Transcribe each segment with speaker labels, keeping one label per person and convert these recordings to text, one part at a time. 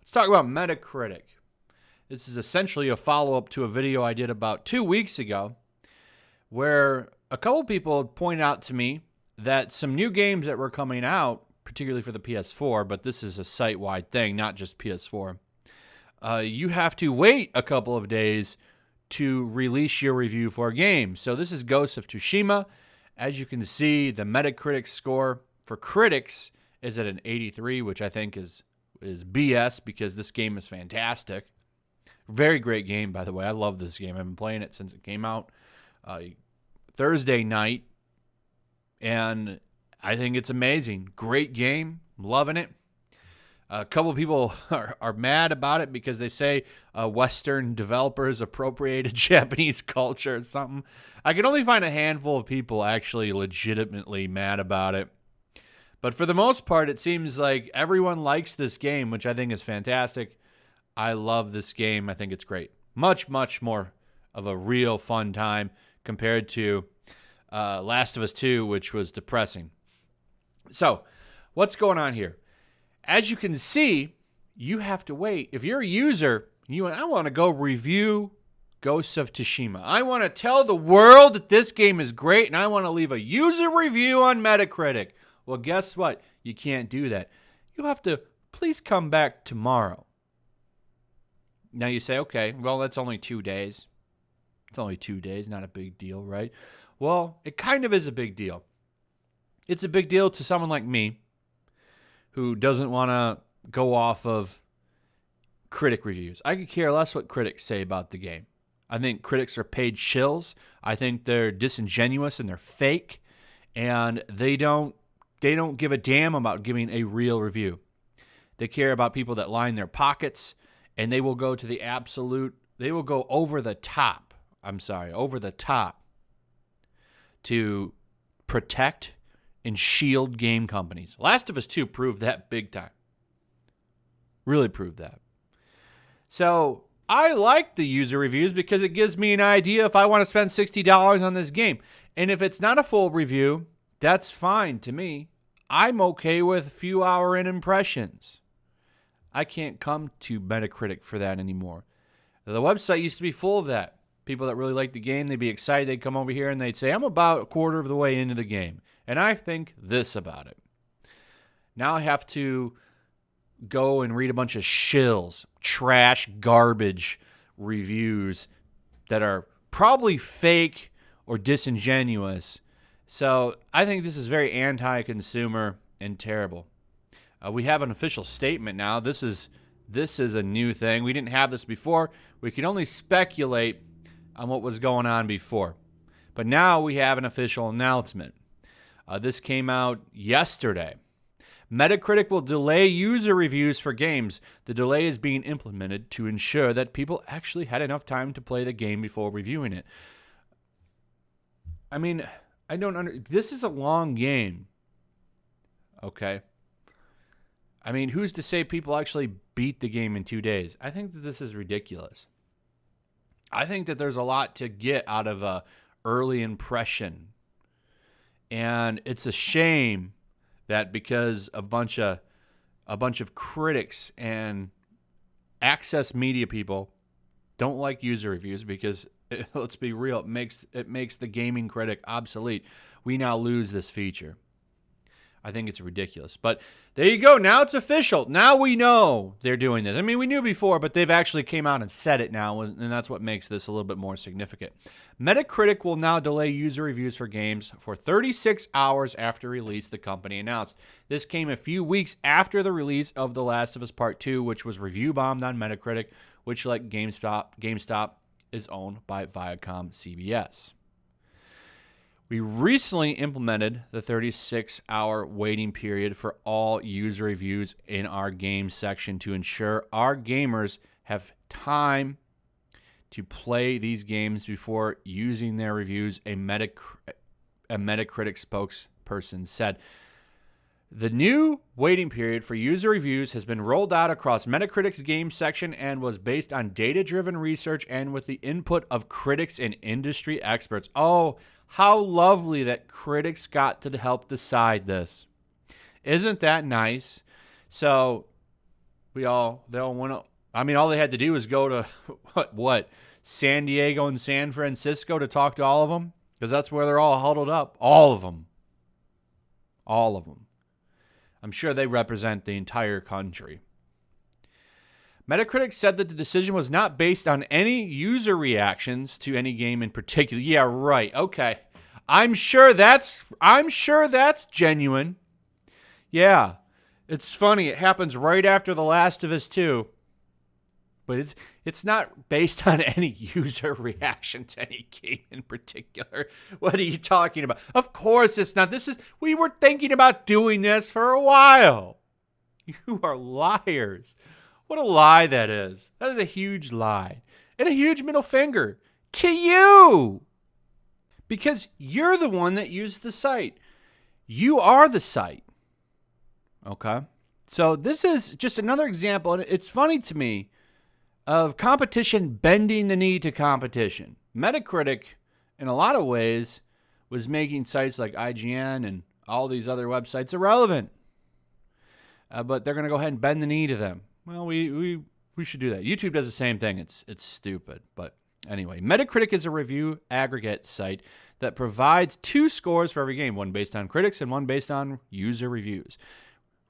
Speaker 1: Let's talk about Metacritic. This is essentially a follow-up to a video I did about 2 weeks ago where a couple people pointed out to me that some new games that were coming out, particularly for the PS4, but this is a site-wide thing, not just PS4, you have to wait a couple of days to release your review for a game. So this is Ghost of Tsushima. As you can see, the Metacritic score for critics is at an 83, which I think is BS because this game is fantastic. Very great game, by the way. I love this game. I've been playing it since it came out Thursday night, and I think it's amazing. Great game. I'm loving it. A couple of people are mad about it because they say Western developers appropriated Japanese culture or something. I can only find a handful of people actually legitimately mad about it. But for the most part, it seems like everyone likes this game, which I think is fantastic. I love this game. I think it's great. Much, much more of a real fun time compared to Last of Us 2, which was depressing. So, what's going on here? As you can see, you have to wait. If you're a user, I want to go review Ghost of Tsushima. I want to tell the world that this game is great, and I want to leave a user review on Metacritic. Well, guess what? You can't do that. You'll have to please come back tomorrow. Now you say, okay, well, that's only 2 days. It's only 2 days, not a big deal, right? Well, it kind of is a big deal. It's a big deal to someone like me who doesn't want to go off of critic reviews. I could care less what critics say about the game. I think critics are paid shills. I think they're disingenuous and they're fake, and they don't give a damn about giving a real review. They care about people that line their pockets, and they will go to the absolute, they will go over the top to protect and shield game companies. Last of Us 2 proved that big time. Really proved that. So I like the user reviews because it gives me an idea if I want to spend $60 on this game. And if it's not a full review, that's fine to me. I'm okay with few hour in impressions. I can't come to Metacritic for that anymore. The website used to be full of that. People that really liked the game, they'd be excited. They'd come over here and they'd say, I'm about a quarter of the way into the game, and I think this about it. Now I have to go and read a bunch of shills, trash, garbage reviews that are probably fake or disingenuous. So I think this is very anti-consumer and terrible. We have an official statement now. This is a new thing. We didn't have this before. We could only speculate on what was going on before. But now we have an official announcement. This came out yesterday. Metacritic will delay user reviews for games. The delay is being implemented to ensure that people actually had enough time to play the game before reviewing it. I mean, this is a long game. Okay? I mean, who's to say people actually beat the game in 2 days? I think that this is ridiculous. I think that there's a lot to get out of a early impression. And it's a shame that because a bunch of critics and access media people don't like user reviews because let's be real, it makes the gaming critic obsolete. We now lose this feature. I think it's ridiculous. But there you go. Now it's official. Now we know they're doing this. I mean, we knew before, but they've actually came out and said it now, and that's what makes this a little bit more significant. Metacritic will now delay user reviews for games for 36 hours after release, the company announced. This came a few weeks after the release of The Last of Us Part 2, which was review bombed on Metacritic, which, like GameStop is owned by Viacom CBS. We recently implemented the 36-hour waiting period for all user reviews in our game section to ensure our gamers have time to play these games before using their reviews, a Metacritic spokesperson said. The new waiting period for user reviews has been rolled out across Metacritic's game section and was based on data-driven research and with the input of critics and industry experts. Oh, how lovely that critics got to help decide this. Isn't that nice? So They all went up. I mean, all they had to do was go to what San Diego and San Francisco to talk to all of them, because that's where they're all huddled up. All of them. All of them. I'm sure they represent the entire country. Metacritic said that the decision was not based on any user reactions to any game in particular. Yeah, right. Okay. I'm sure that's genuine. Yeah. It's funny. It happens right after The Last of Us 2. But it's not based on any user reaction to any game in particular. What are you talking about? Of course it's not. We were thinking about doing this for a while. You are liars. What a lie that is. That is a huge lie. And a huge middle finger to you. Because you're the one that used the site. You are the site. Okay? So this is just another example, and it's funny to me, of competition bending the knee to competition. Metacritic, in a lot of ways, was making sites like IGN and all these other websites irrelevant. But they're going to go ahead and bend the knee to them. Well, we should do that. YouTube does the same thing. It's stupid. But anyway, Metacritic is a review aggregate site that provides 2 scores for every game, one based on critics and one based on user reviews.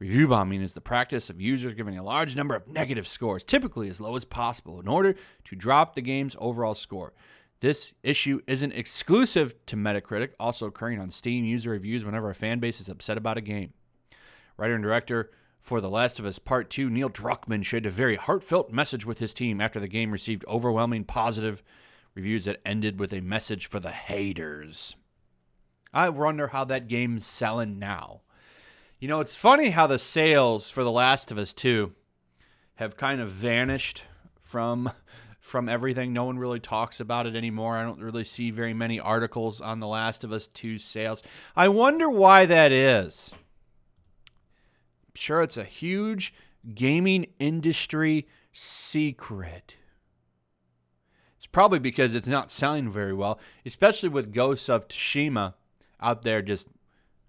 Speaker 1: Review bombing is the practice of users giving a large number of negative scores, typically as low as possible, in order to drop the game's overall score. This issue isn't exclusive to Metacritic, also occurring on Steam user reviews whenever a fan base is upset about a game. Writer and director for The Last of Us Part 2, Neil Druckmann, shared a very heartfelt message with his team after the game received overwhelming positive reviews that ended with a message for the haters. I wonder how that game's selling now. You know, it's funny how the sales for The Last of Us 2 have kind of vanished from everything. No one really talks about it anymore. I don't really see very many articles on The Last of Us 2 sales. I wonder why that is. I'm sure it's a huge gaming industry secret. It's probably because it's not selling very well, especially with Ghost of Tsushima out there just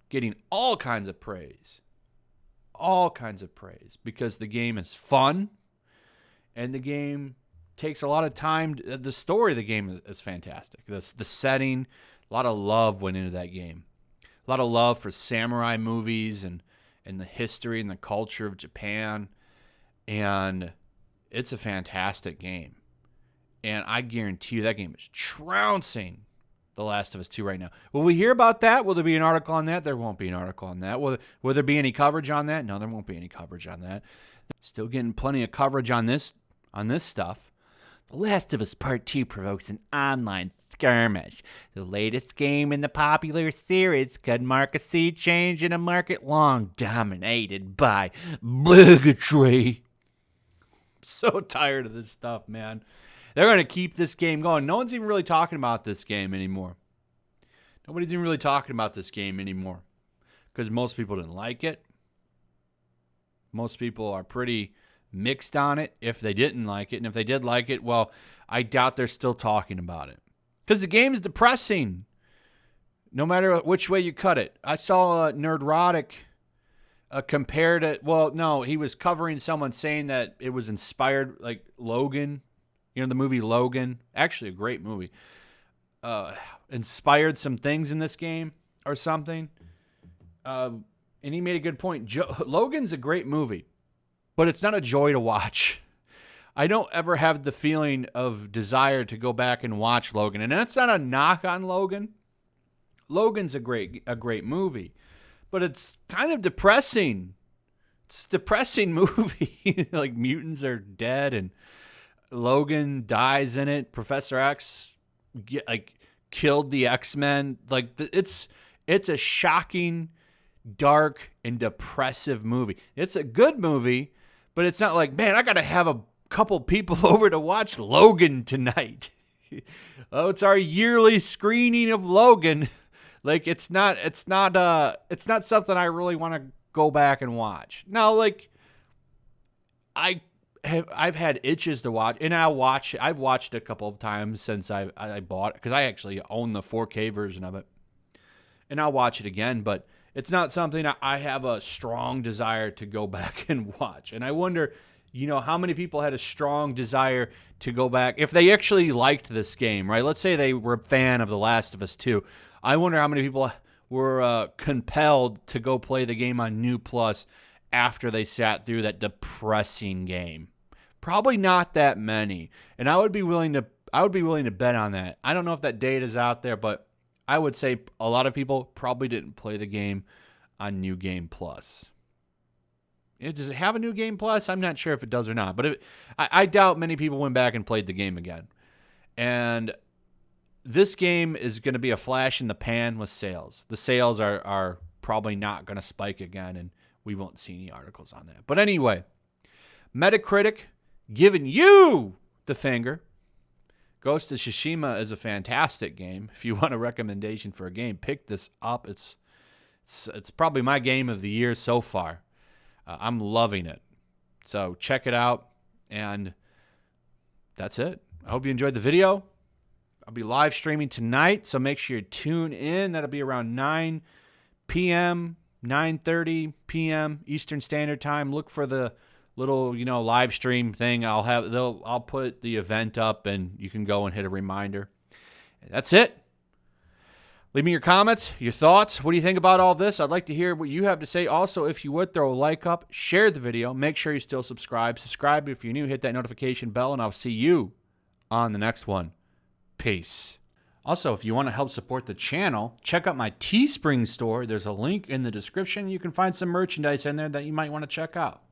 Speaker 1: getting all kinds of praise. All kinds of praise. Because the game is fun. And the game takes a lot of time. The story of the game is fantastic. The setting, a lot of love went into that game. A lot of love for samurai movies and the history and the culture of Japan. And it's a fantastic game. And I guarantee you that game is trouncing The Last of Us 2 right now. Will we hear about that? Will there be an article on that? There won't be an article on that. Will there be any coverage on that? No, there won't be any coverage on that. Still getting plenty of coverage on this stuff. The Last of Us Part 2 provokes an online skirmish. The latest game in the popular series could mark a sea change in a market long dominated by bigotry. I'm so tired of this stuff, man. They're going to keep this game going. No one's even really talking about this game anymore. Nobody's even really talking about this game anymore because most people didn't like it. Most people are pretty mixed on it if they didn't like it. And if they did like it, well, I doubt they're still talking about it because the game is depressing no matter which way you cut it. I saw Nerdrotic compared it. Well, no, he was covering someone saying that it was inspired like Logan. You know, the movie Logan, actually a great movie, inspired some things in this game or something. And he made a good point. Logan's a great movie, but it's not a joy to watch. I don't ever have the feeling of desire to go back and watch Logan. And that's not a knock on Logan. Logan's a great movie, but it's kind of depressing. It's a depressing movie. Like mutants are dead and Logan dies in it. Professor X killed the X-Men. Like it's a shocking, dark, and depressive movie. It's a good movie, but it's not like, man, I got to have a couple people over to watch Logan tonight. Oh, it's our yearly screening of Logan. Like it's not something I really want to go back and watch. Now, like I've had itches to watch, and I've watched it a couple of times since I bought it, because I actually own the 4K version of it, and I'll watch it again, but it's not something I have a strong desire to go back and watch. And I wonder, You know, how many people had a strong desire to go back if they actually liked this game, right? Let's say they were a fan of The Last of Us 2. I wonder how many people were compelled to go play the game on New Plus after they sat through that depressing game. Probably not that many, and I would be willing to bet on that. I don't know if that data's out there, but I would say a lot of people probably didn't play the game on New Game Plus. Does it have a New Game Plus? I'm not sure if it does or not, but I doubt many people went back and played the game again. And this game is going to be a flash in the pan with sales. The sales are probably not going to spike again, and we won't see any articles on that. But anyway, Metacritic giving you the finger. Ghost of Tsushima is a fantastic game. If you want a recommendation for a game, pick this up. It's probably my game of the year so far. I'm loving it. So check it out, and that's it. I hope you enjoyed the video. I'll be live streaming tonight, so make sure you tune in. That'll be around 9 p.m., 9:30 p.m. Eastern Standard Time. Look for the little, live stream thing. I'll put the event up, and you can go and hit a reminder. That's it. Leave me your comments, your thoughts. What do you think about all this? I'd like to hear what you have to say. Also, if you would, throw a like up, share the video. Make sure you still subscribe. Subscribe if you're new. Hit that notification bell, and I'll see you on the next one. Peace. Also, if you want to help support the channel, check out my Teespring store. There's a link in the description. You can find some merchandise in there that you might want to check out.